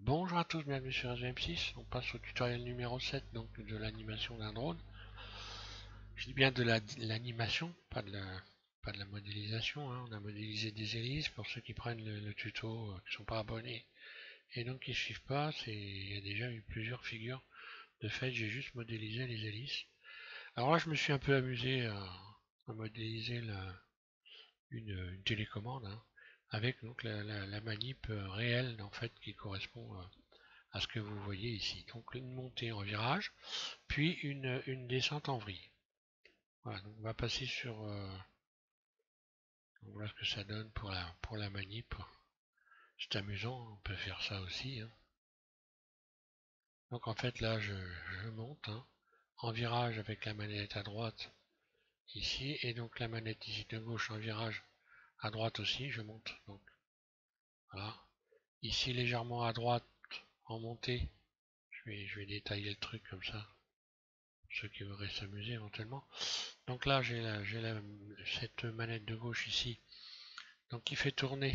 Bonjour à tous, bienvenue sur SVM6. On passe au tutoriel numéro 7 donc de l'animation d'un drone. Je dis bien de l'animation, pas de la modélisation, hein. On a modélisé des hélices pour ceux qui prennent le tuto, qui ne sont pas abonnés et donc qui ne suivent pas. Il y a déjà eu plusieurs figures. De fait, j'ai juste modélisé les hélices. Alors là, je me suis un peu amusé à modéliser une télécommande, hein, avec donc la manip réelle en fait qui correspond à ce que vous voyez ici. Donc une montée en virage, puis une descente en vrille. Voilà, donc on va passer sur... on voit ce que ça donne pour la manip. C'est amusant, on peut faire ça aussi, hein. Donc en fait là je monte, hein, en virage avec la manette à droite ici, et donc la manette ici de gauche en virage à droite aussi, je monte. Donc voilà. Ici légèrement à droite en montée, je vais détailler le truc comme ça, pour ceux qui voudraient s'amuser éventuellement. Donc là, cette manette de gauche ici, donc qui fait tourner,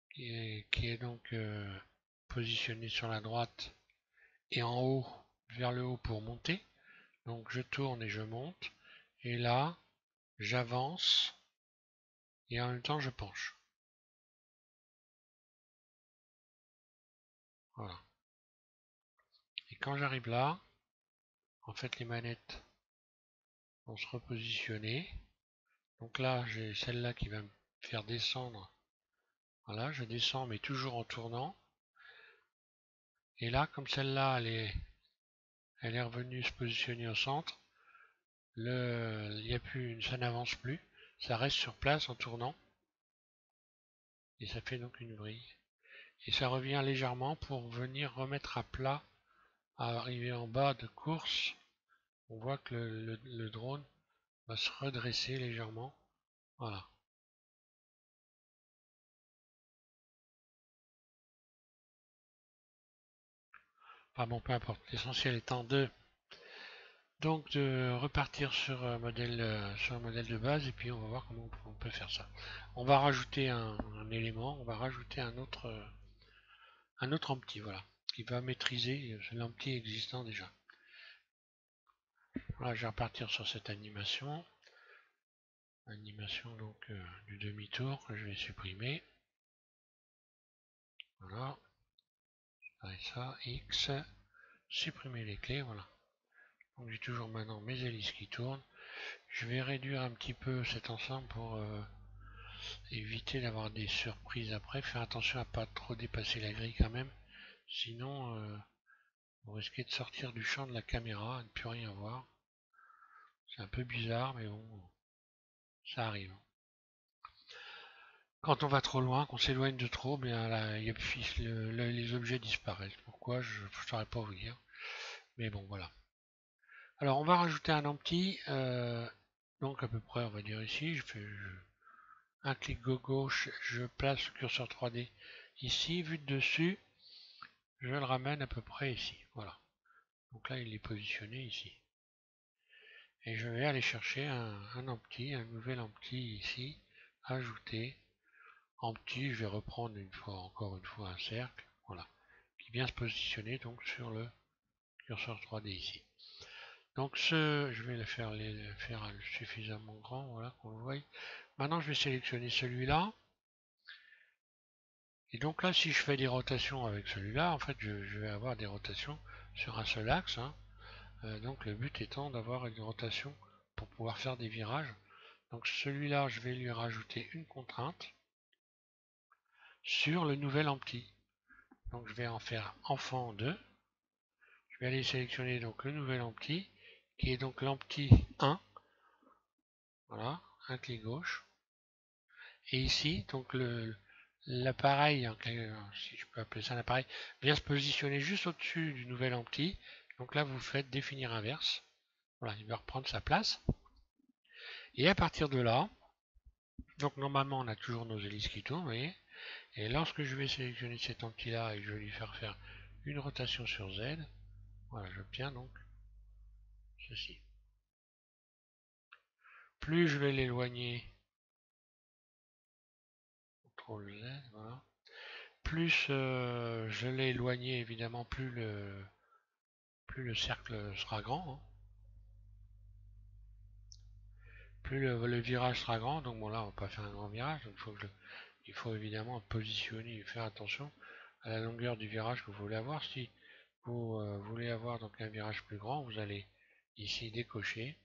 qui est donc positionnée sur la droite et en haut, vers le haut pour monter. Donc je tourne et je monte. Et là, j'avance et en même temps je penche. Voilà. Et quand j'arrive là, en fait les manettes vont se repositionner. Donc là, j'ai celle-là qui va me faire descendre. Voilà, je descends mais toujours en tournant. Et là, comme celle-là, elle est revenue se positionner au centre, il y a plus, ça n'avance plus, ça reste sur place en tournant, et ça fait donc une vrille. Et ça revient légèrement pour venir remettre à plat, à arriver en bas de course. On voit que le drone va se redresser légèrement. Voilà. Enfin bon, peu importe. L'essentiel étant de repartir sur un modèle de base, et puis on va voir comment on peut faire ça. On va rajouter un élément, on va rajouter un autre empty, voilà, qui va maîtriser l'empty existant déjà. Voilà, je vais repartir sur cette animation donc du demi-tour que je vais supprimer. Voilà, avec ça, X, supprimer les clés, voilà. Donc j'ai toujours maintenant mes hélices qui tournent. Je vais réduire un petit peu cet ensemble pour éviter d'avoir des surprises après. Faire attention à pas trop dépasser la grille quand même. Sinon, vous risquez de sortir du champ de la caméra et de ne plus rien voir. C'est un peu bizarre, mais bon, ça arrive. Quand on va trop loin, qu'on s'éloigne de trop, bien là, les objets disparaissent. Pourquoi, je ne saurais pas vous dire. Mais bon, voilà. Alors, on va rajouter un empty. Donc, à peu près, on va dire ici. Un clic gauche, je place le curseur 3D ici. Vu de dessus, je le ramène à peu près ici. Voilà. Donc là, il est positionné ici. Et je vais aller chercher un empty, un nouvel empty ici. Ajouter. Empty, je vais reprendre encore une fois un cercle. Voilà. Qui vient se positionner donc sur le curseur 3D ici. Donc je vais faire suffisamment grand, voilà, qu'on le voie. Maintenant, je vais sélectionner celui-là. Et donc là, si je fais des rotations avec celui-là, en fait, je vais avoir des rotations sur un seul axe, hein. Donc le but étant d'avoir une rotation pour pouvoir faire des virages. Donc celui-là, je vais lui rajouter une contrainte sur le nouvel empty. Donc je vais en faire enfant 2. Je vais aller sélectionner donc le nouvel empty, qui est donc l'empty 1. Voilà, un clic gauche. Et ici, donc l'appareil, si je peux appeler ça un appareil, vient se positionner juste au-dessus du nouvel empty. Donc là, vous faites définir inverse. Voilà, il va reprendre sa place. Et à partir de là, donc normalement, on a toujours nos hélices qui tournent, vous voyez. Et lorsque je vais sélectionner cet empty-là et que je vais lui faire une rotation sur Z, voilà, j'obtiens donc ceci. Plus je vais l'éloigner, CTRL Z, voilà. plus je l'ai éloigné, évidemment, plus le cercle sera grand, hein. Plus le virage sera grand. Donc bon, là, on va pas faire un grand virage. Donc il faut évidemment positionner et faire attention à la longueur du virage que vous voulez avoir. Si vous voulez avoir donc un virage plus grand, vous allez ici décocher,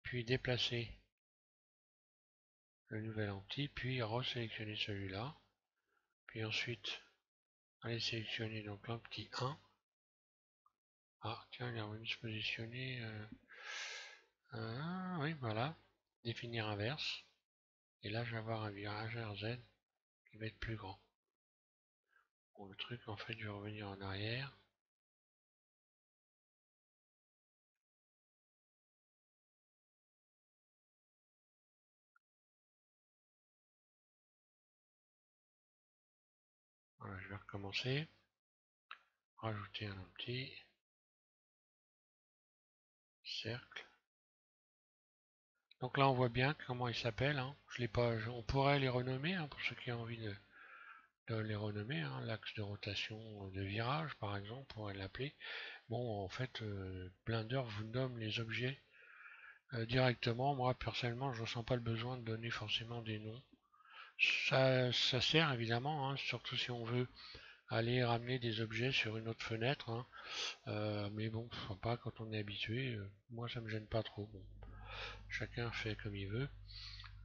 puis déplacer le nouvel anti, puis resélectionner celui-là, puis ensuite allez sélectionner donc l'anti 1. Ah tiens, il est revenu se positionner. Oui, voilà. Définir inverse. Et là, je vais avoir un virage RZ qui va être plus grand. Bon, le truc, en fait, je vais revenir en arrière. Voilà, je vais recommencer. Rajouter un petit cercle. Donc là, on voit bien comment ils s'appellent, hein. Je l'ai pas, on pourrait les renommer, hein, pour ceux qui ont envie de les renommer, hein. L'axe de rotation de virage, par exemple, on pourrait l'appeler. Bon, en fait, Blender vous nomme les objets directement. Moi, personnellement, je ne ressens pas le besoin de donner forcément des noms. Ça sert évidemment, hein, surtout si on veut aller ramener des objets sur une autre fenêtre, hein. Mais bon, faut pas quand on est habitué. Moi, ça me gêne pas trop. Bon, chacun fait comme il veut.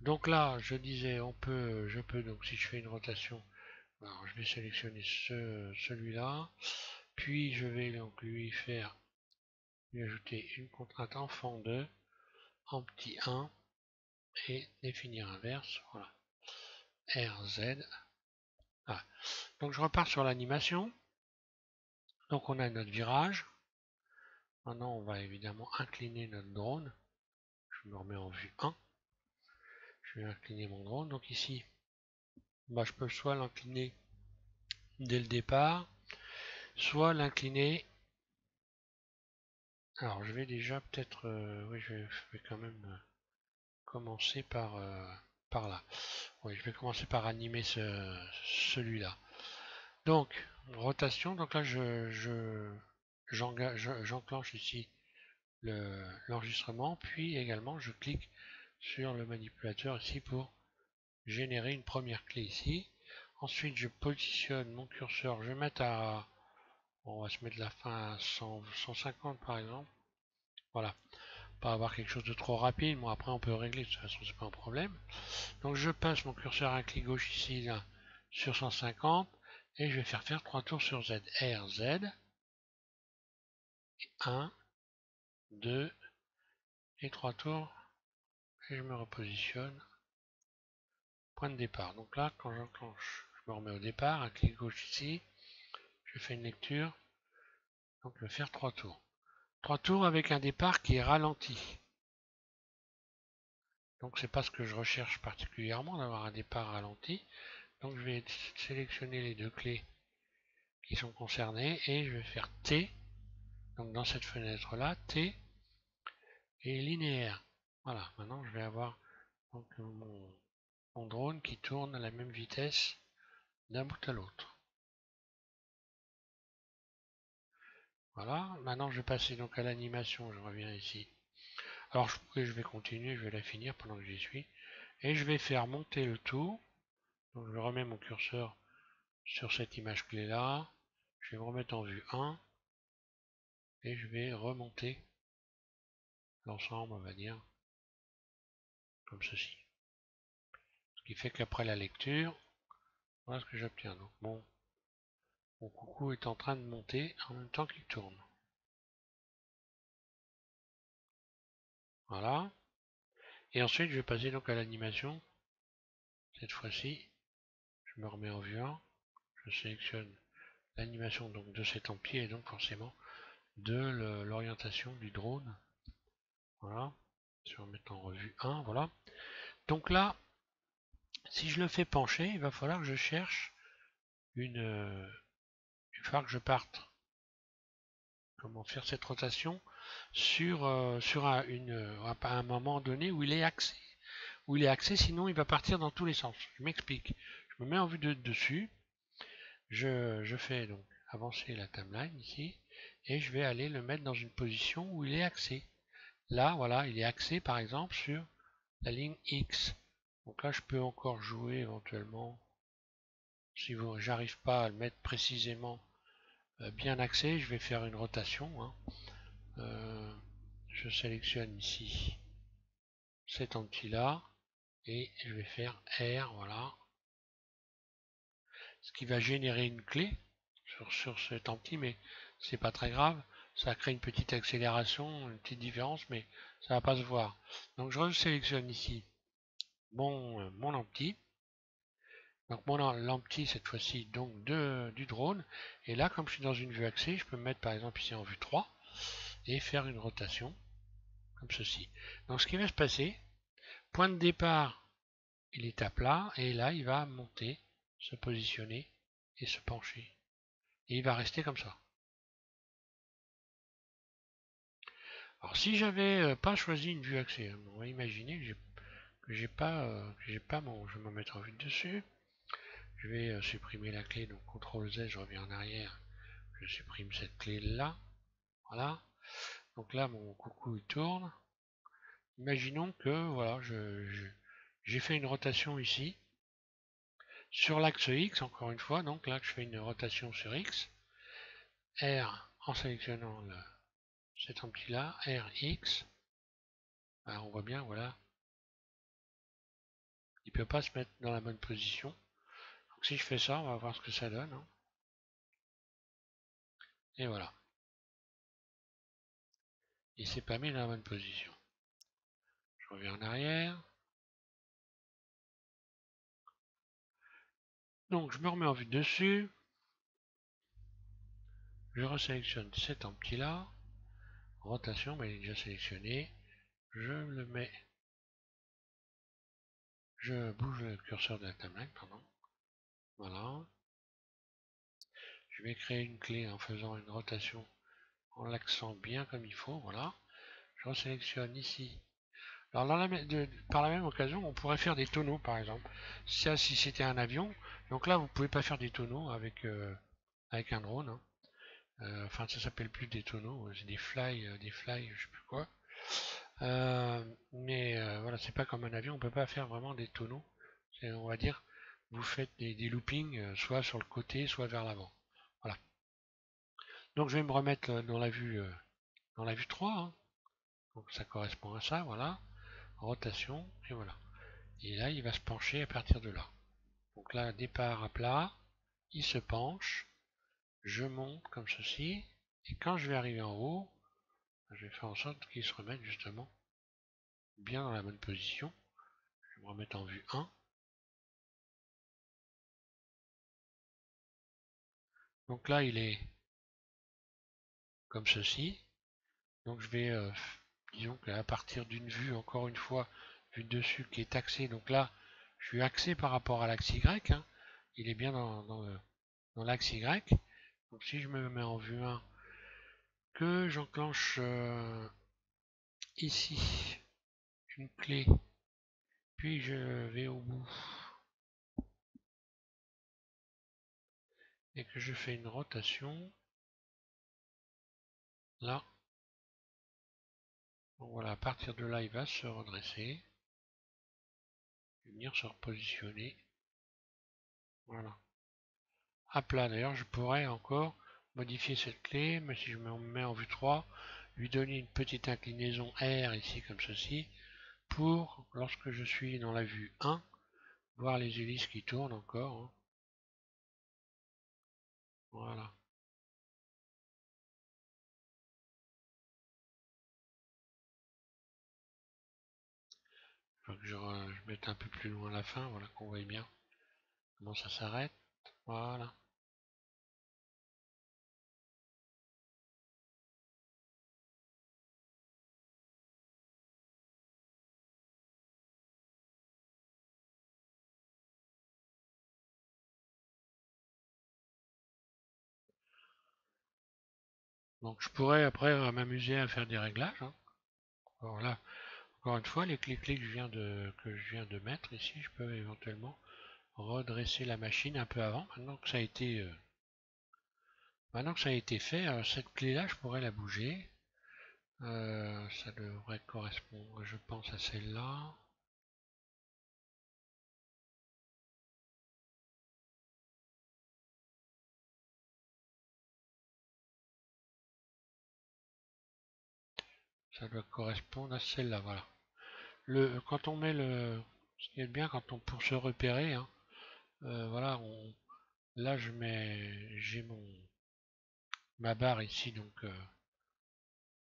Donc là, je disais, je peux donc si je fais une rotation, alors je vais sélectionner celui-là, puis je vais donc lui ajouter une contrainte enfant 2, en petit 1 et définir inverse. Voilà, RZ. Ah. Donc je repars sur l'animation. Donc on a notre virage. Maintenant, on va évidemment incliner notre drone. Je me remets en vue 1. Je vais incliner mon drone. Donc ici, bah, je peux soit l'incliner dès le départ, soit l'incliner. Alors, je vais déjà peut-être, oui, je vais quand même commencer par là. Oui, je vais commencer par animer celui-là. Donc, rotation. Donc là, j'enclenche ici l'enregistrement, puis également je clique sur le manipulateur ici pour générer une première clé ici. Ensuite, je positionne mon curseur, je vais mettre à, on va se mettre la fin à 150 par exemple. Voilà, pas avoir quelque chose de trop rapide. Bon, après on peut régler, de toute façon c'est pas un problème. Donc je passe mon curseur à un clic gauche ici là, sur 150 et je vais faire 3 tours sur Z. R, Z. 1, 2 et 3 tours et je me repositionne. Point de départ. Donc là, quand j'enclenche, je me remets au départ, un clic gauche ici, je fais une lecture, donc je vais faire 3 tours. 3 tours avec un départ qui est ralenti. Donc c'est pas ce que je recherche particulièrement d'avoir un départ ralenti. Donc je vais sélectionner les deux clés qui sont concernées et je vais faire T. Donc dans cette fenêtre là, T et linéaire. Voilà, maintenant je vais avoir donc mon drone qui tourne à la même vitesse d'un bout à l'autre. Voilà, maintenant je vais passer donc à l'animation, je reviens ici. Alors je vais continuer, je vais la finir pendant que j'y suis. Et je vais faire monter le tout. Donc je remets mon curseur sur cette image clé là. Je vais me remettre en vue 1. Et je vais remonter l'ensemble, on va dire, comme ceci. Ce qui fait qu'après la lecture, voilà ce que j'obtiens. Donc mon coucou est en train de monter en même temps qu'il tourne. Voilà. Et ensuite je vais passer donc à l'animation. Cette fois-ci, je me remets en vue 1. Je sélectionne l'animation donc de cet empied et donc forcément de l'orientation du drone. Voilà. Je vais remettre en revue 1. Voilà. Donc là, si je le fais pencher, il va falloir que je cherche il va falloir que je parte. Comment faire cette rotation sur un moment donné où il est axé. Sinon il va partir dans tous les sens. Je m'explique. Je me mets en vue de dessus. je fais donc avancer la timeline ici et je vais aller le mettre dans une position où il est axé. Là, voilà, il est axé par exemple sur la ligne X. Donc là, je peux encore jouer éventuellement, si j'arrive pas à le mettre précisément bien axé, je vais faire une rotation. Hein. Je sélectionne ici cet anti-là et je vais faire R, voilà, ce qui va générer une clé sur cet anti, mais c'est pas très grave. Ça crée une petite accélération, une petite différence, mais ça va pas se voir. Donc je sélectionne ici mon empty. Donc mon l'empty cette fois-ci donc du drone. Et là, comme je suis dans une vue axée, je peux me mettre par exemple ici en vue 3 et faire une rotation comme ceci. Donc ce qui va se passer, point de départ, il est à plat et là il va monter, se positionner et se pencher. Et il va rester comme ça. Alors si j'avais pas choisi une vue axée, hein, on va imaginer que j'ai pas mon, je vais me mettre en vue dessus. Je vais supprimer la clé, donc CTRL Z, je reviens en arrière, je supprime cette clé là, voilà. Donc là mon coucou il tourne. Imaginons que voilà, j'ai fait une rotation ici sur l'axe X, encore une fois, donc là je fais une rotation sur X, R en sélectionnant cet empty là, R, X, on voit bien, voilà, il ne peut pas se mettre dans la bonne position. Donc si je fais ça, on va voir ce que ça donne. Hein. Et voilà. Il s'est pas mis dans la bonne position. Je reviens en arrière. Donc je me remets en vue dessus. Je resélectionne cet empty là. Rotation, mais il est déjà sélectionné. Je le mets. Je bouge le curseur de la timeline, pardon. Voilà. Je vais créer une clé en faisant une rotation en l'axant bien comme il faut. Voilà. Je resélectionne ici. Alors par la même occasion, on pourrait faire des tonneaux par exemple. Ça, si c'était un avion, donc là vous pouvez pas faire des tonneaux avec un drone. Hein. Enfin, ça s'appelle plus des tonneaux, c'est des fly, je sais plus quoi. Mais voilà, c'est pas comme un avion, on peut pas faire vraiment des tonneaux. On va dire, vous faites des loopings, soit sur le côté, soit vers l'avant. Voilà. Donc je vais me remettre dans la vue 3. Hein. Donc ça correspond à ça, voilà. Rotation, et voilà. Et là, il va se pencher à partir de là. Donc là, départ à plat, il se penche, je monte comme ceci, et quand je vais arriver en haut, je vais faire en sorte qu'il se remette justement bien dans la bonne position. Je vais me remettre en vue 1. Donc là, il est comme ceci. Donc je vais, disons qu'à partir d'une vue, encore une fois, vue dessus qui est axée. Donc là, je suis axé par rapport à l'axe Y. Hein. Il est bien dans l'axe Y. Donc si je me mets en vue 1, que j'enclenche ici une clé, puis je vais au bout et que je fais une rotation, là, donc voilà, à partir de là, il va se redresser, venir se repositionner, voilà. À plat, d'ailleurs, je pourrais encore modifier cette clé, mais si je me mets en vue 3, lui donner une petite inclinaison R ici, comme ceci, pour, lorsque je suis dans la vue 1, voir les hélices qui tournent encore, hein. Voilà. Il faut que je mette un peu plus loin la fin, voilà, qu'on voit bien comment ça s'arrête. Voilà. Donc je pourrais après m'amuser à faire des réglages. Hein. Alors là, encore une fois, les clés que je viens de mettre ici, je peux éventuellement redresser la machine un peu avant. Maintenant que ça a été fait, cette clé-là, je pourrais la bouger. Ça devrait correspondre, je pense, à celle-là. Ça doit correspondre à celle-là, voilà. Quand on met ce qui est bien, pour se repérer, hein, voilà, là j'ai ma barre ici, donc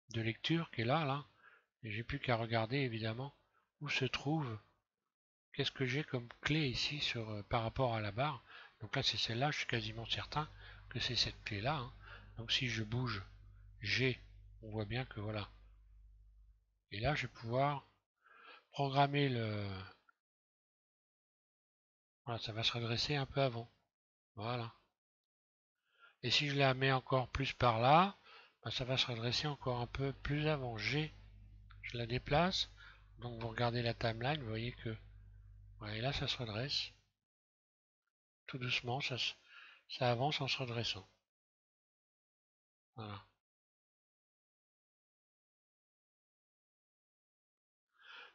de lecture qui est là, et j'ai plus qu'à regarder évidemment où se trouve, qu'est-ce que j'ai comme clé ici par rapport à la barre. Donc là c'est celle-là, je suis quasiment certain que c'est cette clé-là, hein. Donc si je bouge G, on voit bien que voilà. Et là je vais pouvoir programmer voilà, ça va se redresser un peu avant. Voilà. Et si je la mets encore plus par là, ben, ça va se redresser encore un peu plus avant. G, je la déplace. Donc vous regardez la timeline, vous voyez que voilà, et là ça se redresse. Tout doucement, ça avance en se redressant. Voilà.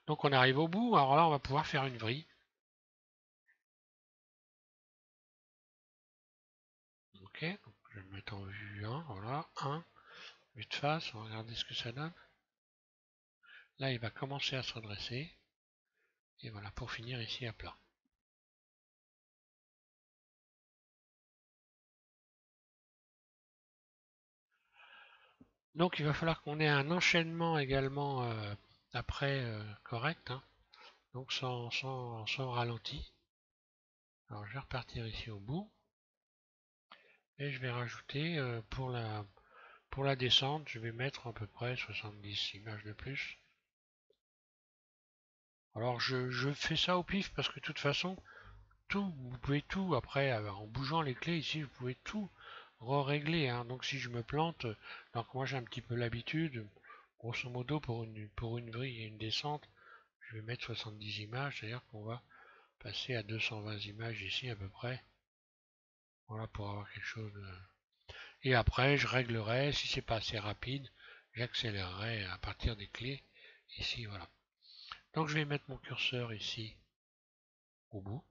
Donc on arrive au bout, alors là on va pouvoir faire une vrille. Ok, donc je vais me mettre en vue 1, voilà, 1, vue de face, on va regarder ce que ça donne. Là il va commencer à se redresser. Et voilà, pour finir ici à plat. Donc il va falloir qu'on ait un enchaînement également après correct, hein, donc sans ralenti. Alors je vais repartir ici au bout et je vais rajouter pour la descente, je vais mettre à peu près 70 images de plus. Alors je fais ça au pif parce que de toute façon, vous pouvez tout après, en bougeant les clés ici, vous pouvez tout régler, hein. Donc si je me plante, donc moi j'ai un petit peu l'habitude, grosso modo pour une vrille et une descente, je vais mettre 70 images, c'est-à-dire qu'on va passer à 220 images ici à peu près. Voilà pour avoir quelque chose de... Et après je réglerai, si c'est pas assez rapide, j'accélérerai à partir des clés ici, voilà. Donc je vais mettre mon curseur ici au bout.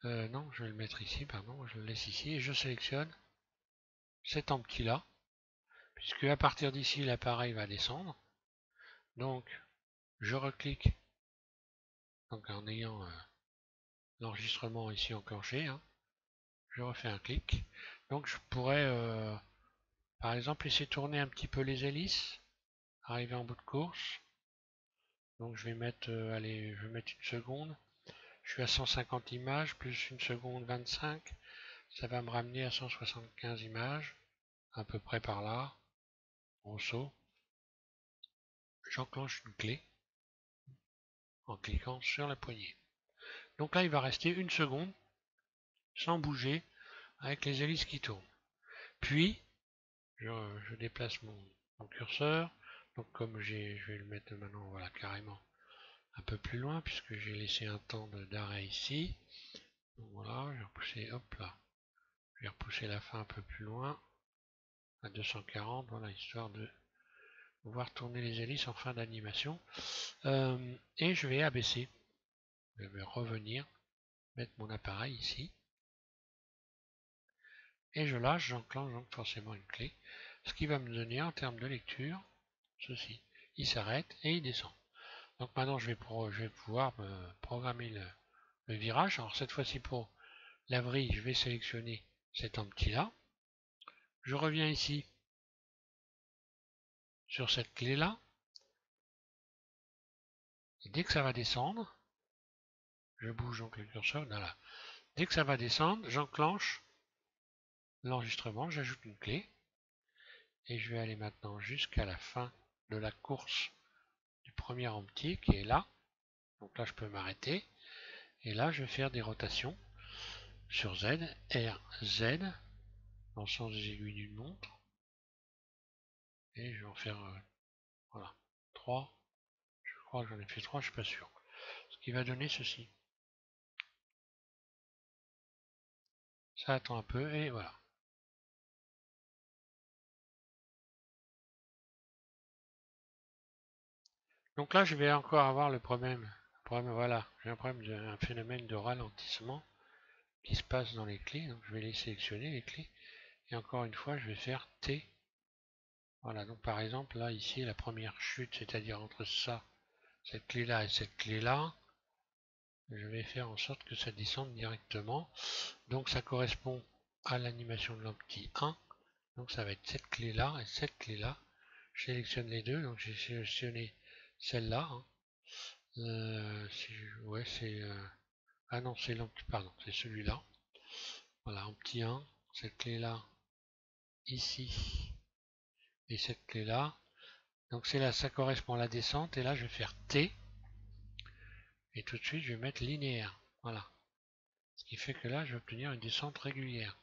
Non, je vais le mettre ici, pardon, je le laisse ici et je sélectionne cet empty là, puisque à partir d'ici l'appareil va descendre. Donc je reclique, donc en ayant l'enregistrement ici enclenché, hein, je refais un clic. Donc je pourrais par exemple laisser tourner un petit peu les hélices, arriver en bout de course. Donc je vais mettre, allez, je vais mettre une seconde. Je suis à 150 images, plus une seconde 25. Ça va me ramener à 175 images, à peu près par là, en saut. J'enclenche une clé en cliquant sur la poignée. Donc là, il va rester une seconde sans bouger avec les hélices qui tournent. Puis, je déplace mon curseur. Donc comme je vais le mettre maintenant, voilà, carrément un peu plus loin puisque j'ai laissé un temps d'arrêt ici. Donc voilà, je vais repousser, hop là, je vais repousser la fin un peu plus loin à 240, voilà, histoire de pouvoir tourner les hélices en fin d'animation. Et je vais abaisser, je vais revenir, mettre mon appareil ici. Et je lâche, j'enclenche donc forcément une clé, ce qui va me donner en termes de lecture ceci. Il s'arrête et il descend. Donc maintenant je vais pouvoir programmer le virage. Alors cette fois-ci pour la vrille, je vais sélectionner cet empty là. Je reviens ici sur cette clé là. Et dès que ça va descendre, je bouge donc le curseur, voilà. Dès que ça va descendre, j'enclenche l'enregistrement, j'ajoute une clé. Et je vais aller maintenant jusqu'à la fin de la course du premier empty qui est là. Donc là je peux m'arrêter. Et là je vais faire des rotations sur Z, R, Z, dans le sens des aiguilles d'une montre. Et je vais en faire voilà, 3. Je crois que j'en ai fait 3, je suis pas sûr. Ce qui va donner ceci. Ça attend un peu et voilà. Donc là, je vais encore avoir le problème. Voilà, j'ai un problème, un phénomène de ralentissement qui se passe dans les clés. Donc je vais les sélectionner, les clés. Et encore une fois, je vais faire T. Voilà, donc par exemple, là, ici, la première chute, c'est-à-dire entre ça, cette clé-là et cette clé-là, je vais faire en sorte que ça descende directement. Donc ça correspond à l'animation de l'empty 1. Donc ça va être cette clé-là et cette clé-là. Je sélectionne les deux, donc j'ai sélectionné celle-là. Hein. Ouais, c'est... ah non, c'est l'empty, pardon, c'est celui-là. Voilà, en petit 1, cette clé-là, ici, et cette clé-là. Donc c'est là, ça correspond à la descente, et là je vais faire T, et tout de suite je vais mettre linéaire. Voilà. Ce qui fait que là je vais obtenir une descente régulière.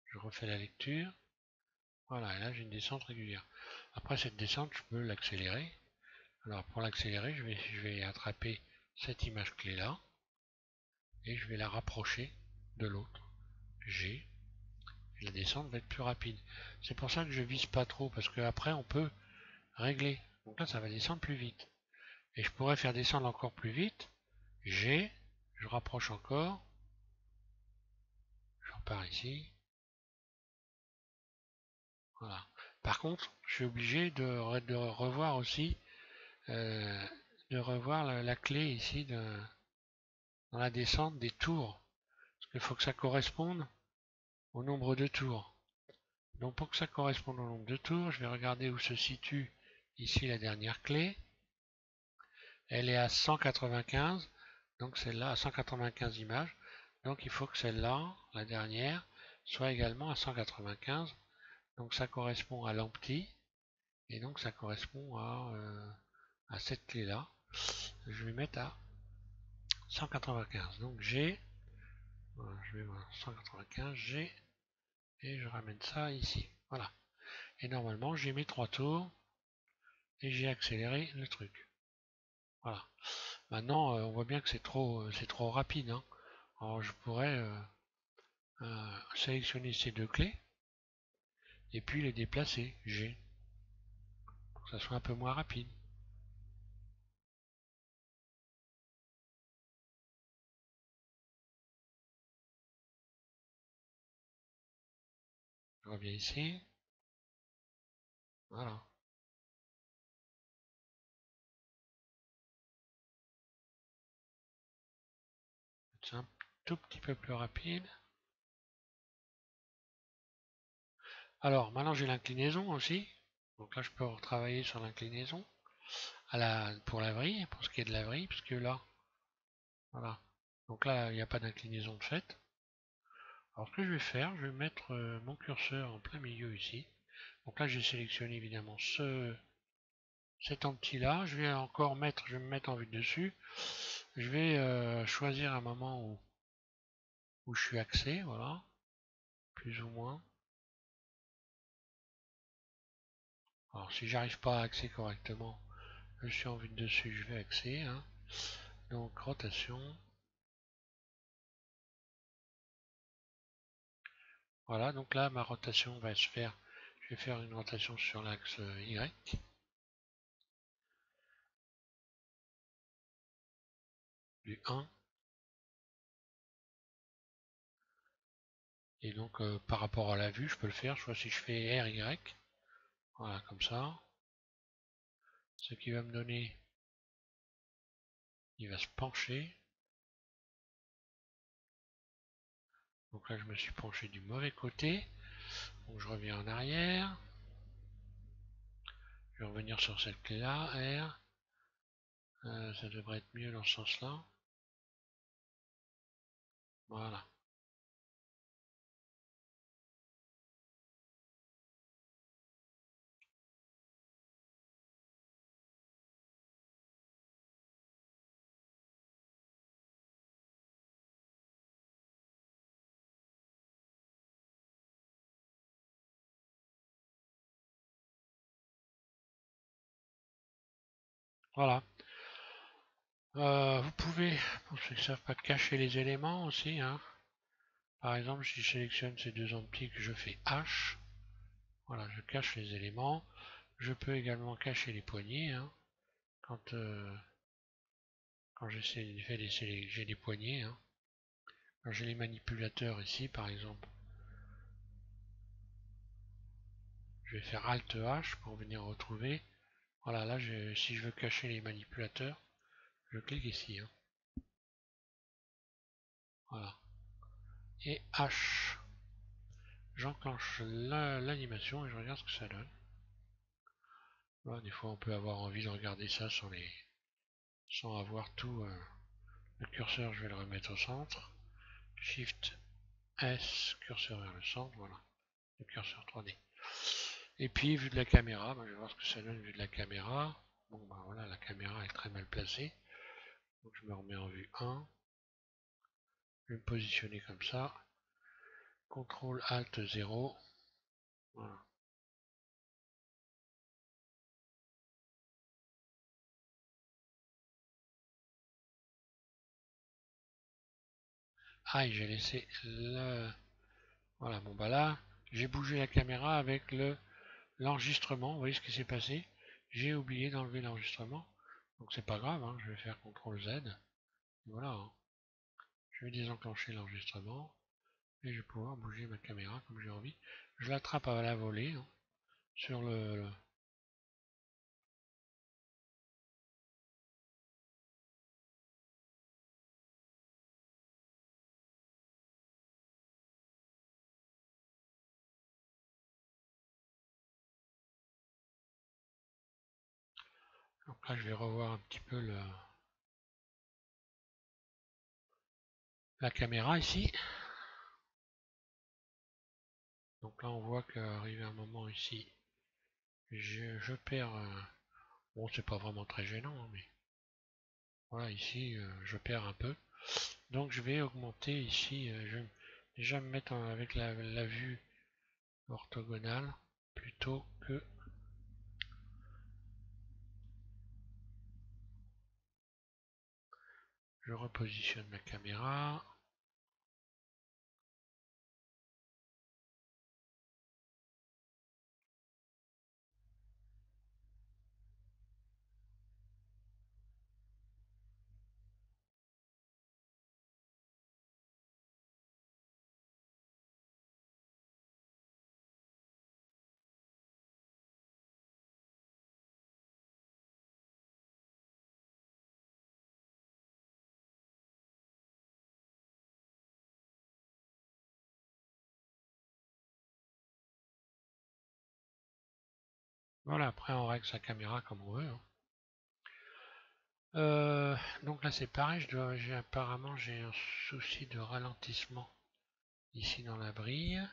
Je refais la lecture. Voilà, et là j'ai une descente régulière. Après cette descente, je peux l'accélérer. Alors pour l'accélérer, je vais attraper cette image clé là, et je vais la rapprocher de l'autre, G, et la descente va être plus rapide. C'est pour ça que je vise pas trop, parce qu'après on peut régler. Donc là ça va descendre plus vite. Et je pourrais faire descendre encore plus vite, G, je rapproche encore, je repars ici, voilà. Par contre, je suis obligé de revoir aussi, euh, de revoir la clé ici dans la descente des tours. Parce qu'il faut que ça corresponde au nombre de tours. Donc pour que ça corresponde au nombre de tours, je vais regarder où se situe ici la dernière clé. Elle est à 195, donc celle-là à 195 images. Donc il faut que celle-là, la dernière, soit également à 195. Donc ça correspond à l'empty, et donc ça correspond à cette clé-là. Je vais mettre à 195. Donc G, voilà, je vais voir 195, G, et je ramène ça ici. Voilà. Et normalement, j'ai mis 3 tours et j'ai accéléré le truc. Voilà. Maintenant, on voit bien que c'est trop rapide. Hein. Alors, je pourrais sélectionner ces deux clés et puis les déplacer, G, pour que ça soit un peu moins rapide. Je reviens ici. Voilà. C'est un tout petit peu plus rapide. Alors, maintenant j'ai l'inclinaison aussi. Donc là, je peux retravailler sur l'inclinaison pour la vrille, pour ce qui est de la vrille, puisque là, voilà. Donc là, il n'y a pas d'inclinaison de fait. Alors ce que je vais faire, je vais mettre mon curseur en plein milieu ici. Donc là, j'ai sélectionné évidemment cet empty là. Je vais encore mettre, je vais me mettre en vue de dessus. Je vais choisir un moment où je suis axé, voilà, plus ou moins. Alors si j'arrive pas à axer correctement, je suis en vue de dessus, je vais axer. Hein. Donc rotation. Voilà, donc là ma rotation va se faire. Je vais faire une rotation sur l'axe Y. Du 1. Et donc par rapport à la vue, je peux le faire. Soit si je fais RY. Voilà, comme ça. Ce qui va me donner, il va se pencher. Donc là, je me suis penché du mauvais côté. Donc je reviens en arrière. Je vais revenir sur cette clé-là, R. Ça devrait être mieux dans ce sens-là. Voilà. Voilà. Vous pouvez, pour ceux qui ne savent pas, cacher les éléments aussi. Hein. Par exemple, si je sélectionne ces deux empties que je fais H, voilà, je cache les éléments. Je peux également cacher les poignées, hein, quand, j'ai des poignées. Hein. Quand j'ai les manipulateurs ici, par exemple, je vais faire Alt H pour venir retrouver. Voilà, là, si je veux cacher les manipulateurs, je clique ici. Hein. Voilà. Et H. J'enclenche l'animation et je regarde ce que ça donne. Voilà, des fois, on peut avoir envie de regarder ça sans avoir tout. Le curseur, je vais le remettre au centre. Shift S, curseur vers le centre, voilà. Le curseur 3D. Et puis, vue de la caméra, je vais voir ce que ça donne vue de la caméra. Bon, ben voilà, la caméra est très mal placée. Donc, je me remets en vue 1. Je vais me positionner comme ça. CTRL ALT 0. Voilà. Ah, j'ai laissé le... Voilà, bon bah là, j'ai bougé la caméra avec l'enregistrement. Vous voyez ce qui s'est passé? J'ai oublié d'enlever l'enregistrement. Donc c'est pas grave, hein, je vais faire CTRL Z. Voilà, hein. Je vais désenclencher l'enregistrement. Et je vais pouvoir bouger ma caméra comme j'ai envie. Je l'attrape à la volée, hein, sur Donc là je vais revoir un petit peu la caméra ici. Donc là on voit qu'arrivé un moment ici, je perds... bon, c'est pas vraiment très gênant, hein, mais voilà, ici je perds un peu. Donc je vais augmenter ici, je vais déjà me mettre avec la vue orthogonale plutôt que... Je repositionne ma caméra. Voilà, après on règle sa caméra comme on veut. Hein. Donc là c'est pareil, apparemment j'ai un souci de ralentissement ici dans la brille.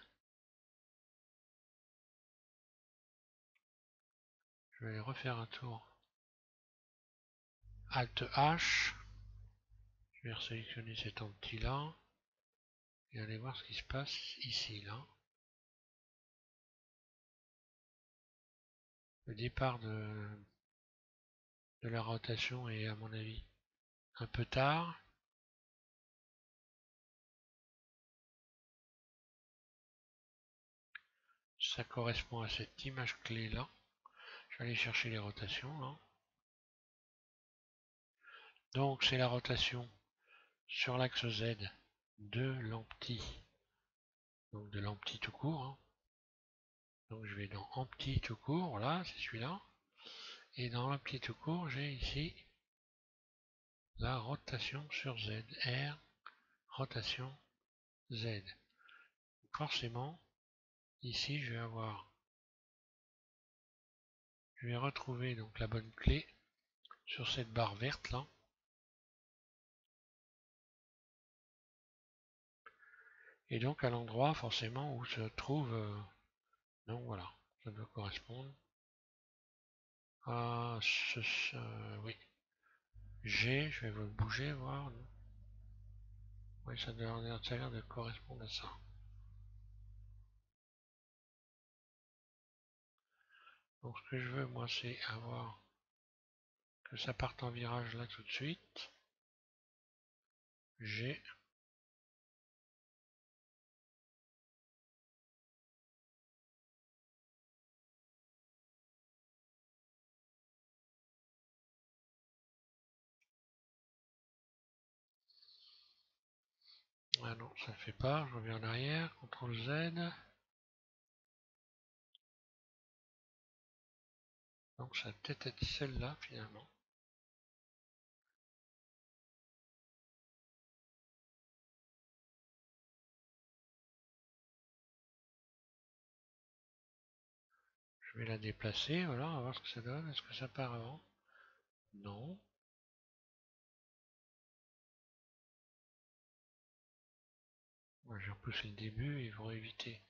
Je vais refaire un tour. Alt H. Je vais resélectionner cet empty là. Et aller voir ce qui se passe ici là. Le départ de la rotation est à mon avis un peu tard. Ça correspond à cette image clé là. Je vais aller chercher les rotations là. Donc c'est la rotation sur l'axe Z de l'empty. Donc de l'empty tout court. Hein. Donc je vais dans empty tout court, voilà, c'est celui-là. Et dans l'empty tout court, j'ai ici la rotation sur Z. R, rotation Z. Forcément, ici je vais retrouver donc la bonne clé sur cette barre verte là. Et donc à l'endroit forcément où se trouve... donc voilà, ça doit correspondre à oui. G, je vais vous le bouger, voir. Oui, ça a l'air de correspondre à ça. Donc ce que je veux moi c'est avoir que ça parte en virage là tout de suite. G. Ah non, ça ne fait pas, je reviens en arrière, CTRL Z. Donc ça va peut-être être celle-là finalement. Je vais la déplacer, voilà, on va voir ce que ça donne. Est-ce que ça part avant? Non. Moi j'ai repoussé le début, ils vont éviter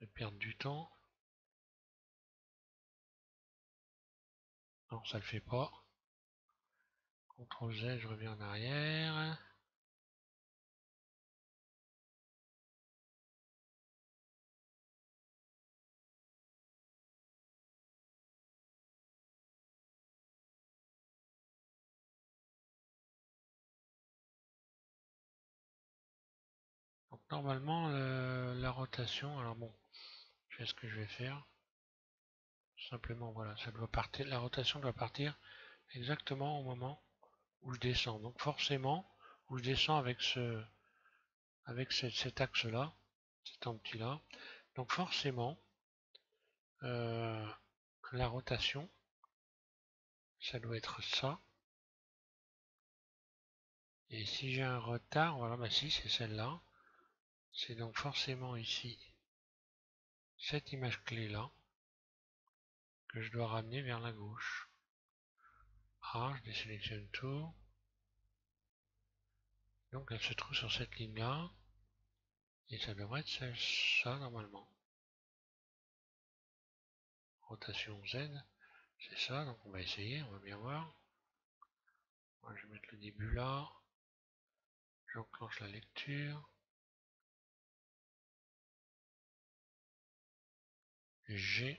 de perdre du temps. Non, ça le fait pas. CTRL Z, je reviens en arrière. Donc normalement la rotation, alors bon, je sais ce que je vais faire. Simplement voilà, ça doit partir, la rotation doit partir exactement au moment où je descends. Donc forcément, où je descends avec cet axe-là, cet anti-là. Donc forcément, euh, la rotation, ça doit être ça. Et si j'ai un retard, voilà, bah si c'est celle-là. C'est donc forcément ici cette image clé là que je dois ramener vers la gauche. Ah, je désélectionne tout. Donc elle se trouve sur cette ligne là. Et ça devrait être ça normalement. Rotation Z, c'est ça, donc on va essayer, on va bien voir. Moi, je vais mettre le début là. J'enclenche la lecture. G.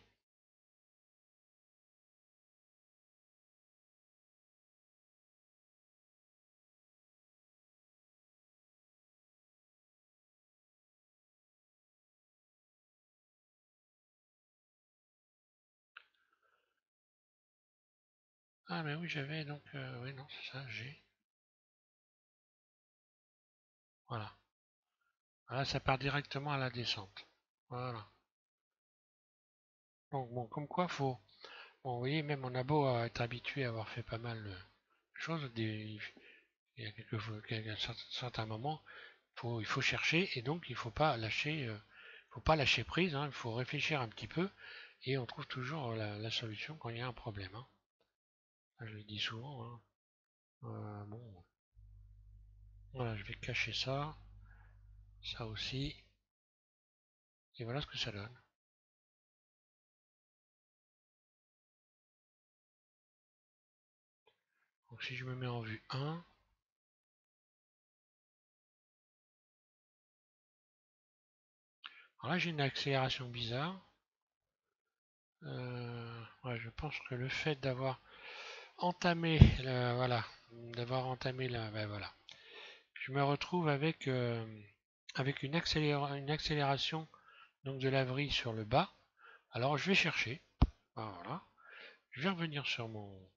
Ah mais oui j'avais donc oui non c'est ça G. Voilà. Voilà, ça part directement à la descente. Voilà. Donc bon comme quoi faut. Bon vous voyez même on a beau être habitué à avoir fait pas mal de choses, il y a certains moments, il faut chercher et donc il faut pas lâcher prise, hein, il faut réfléchir un petit peu et on trouve toujours la solution quand il y a un problème. Hein. Je le dis souvent. Hein. Bon, voilà, je vais cacher ça, ça aussi, et voilà ce que ça donne. Donc si je me mets en vue 1, alors là j'ai une accélération bizarre. Ouais, je pense que le fait d'avoir entamé, voilà, d'avoir entamé la, ben voilà, je me retrouve avec une accélération donc de la vrille sur le bas. Alors je vais chercher, voilà, je vais revenir sur mon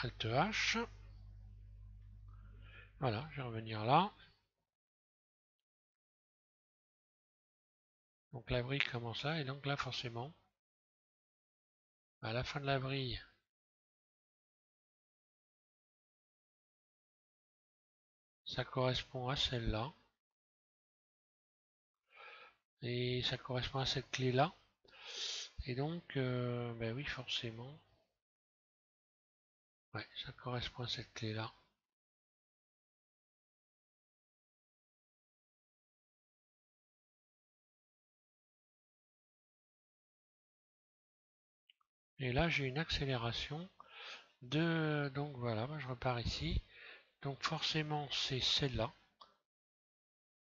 Alt H, voilà, je vais revenir là. Donc la vrille commence là, et donc là forcément, à la fin de la vrille, ça correspond à celle-là. Et ça correspond à cette clé-là. Et donc, ben oui, forcément. Ouais, ça correspond à cette clé-là. Et là, j'ai une accélération de... Donc voilà, je repars ici. Donc forcément, c'est celle-là,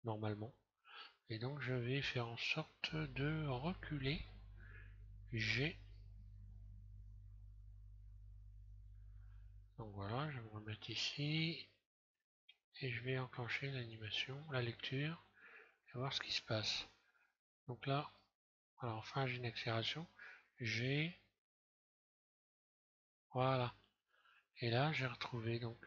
normalement. Et donc, je vais faire en sorte de reculer G. Donc voilà, je vais me remettre ici. Et je vais enclencher l'animation, la lecture, et voir ce qui se passe. Donc là, alors enfin, j'ai une accélération. G. Voilà. Et là, j'ai retrouvé donc.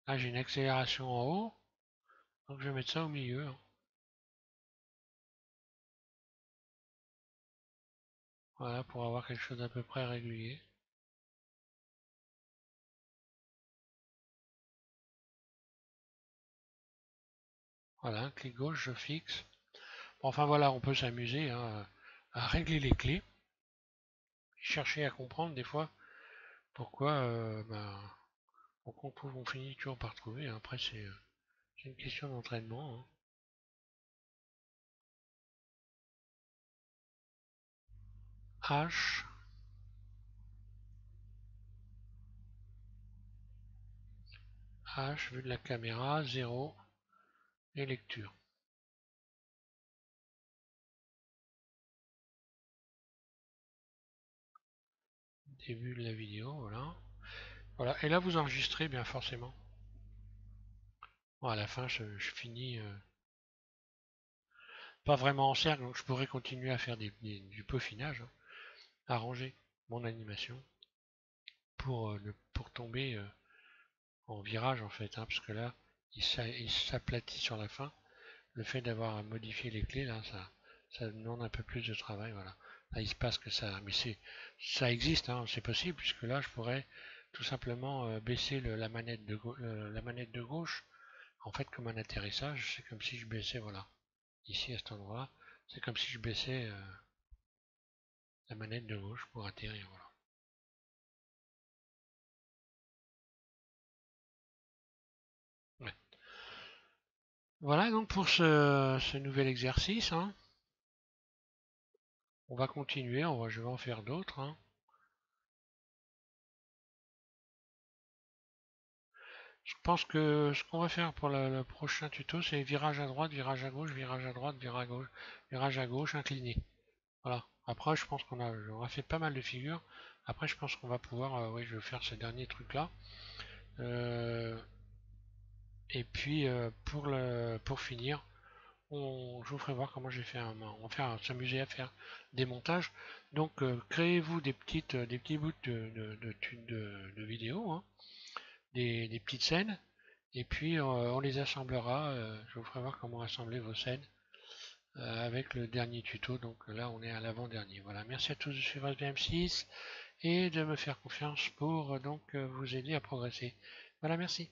Là, j'ai une accélération en haut. Donc, je vais mettre ça au milieu, hein. Voilà, pour avoir quelque chose d'à peu près régulier. Voilà, clic gauche, je fixe. Bon, enfin voilà, on peut s'amuser, hein, à régler les clés. Chercher à comprendre des fois pourquoi on finit toujours par trouver. Après, c'est une question d'entraînement, hein. H, H, vue de la caméra, 0 et lecture. Début de la vidéo, voilà. Voilà, et là vous enregistrez bien forcément. Bon, à la fin, je finis pas vraiment en cercle, donc je pourrais continuer à faire du peaufinage, hein, arranger mon animation pour tomber en virage en fait, hein, parce que là, il s'aplatit sur la fin. Le fait d'avoir modifié les clés, là, ça demande un peu plus de travail, voilà. Là, il se passe que ça, mais ça existe, hein, c'est possible, puisque là, je pourrais tout simplement baisser la manette de gauche, en fait, comme un atterrissage, c'est comme si je baissais, voilà, ici à cet endroit, c'est comme si je baissais la manette de gauche pour atterrir, voilà. Ouais. Voilà donc pour ce nouvel exercice, hein. On va continuer, je vais en faire d'autres, hein. Je pense que ce qu'on va faire pour le prochain tuto, c'est virage à droite, virage à gauche, virage à droite, virage à gauche, incliné. Voilà. Après, je pense on a fait pas mal de figures. Après, je pense qu'on va pouvoir, oui, je vais faire ces derniers trucs-là. Euh, et puis, pour finir, je vous ferai voir comment j'ai fait on va s'amuser à faire des montages. Donc, créez-vous des petits bouts de vidéos, hein, des petites scènes. Et puis on les assemblera. Je vous ferai voir comment assembler vos scènes avec le dernier tuto. Donc là, on est à l'avant-dernier. Voilà. Merci à tous de suivre SBM6 et de me faire confiance pour donc vous aider à progresser. Voilà, merci.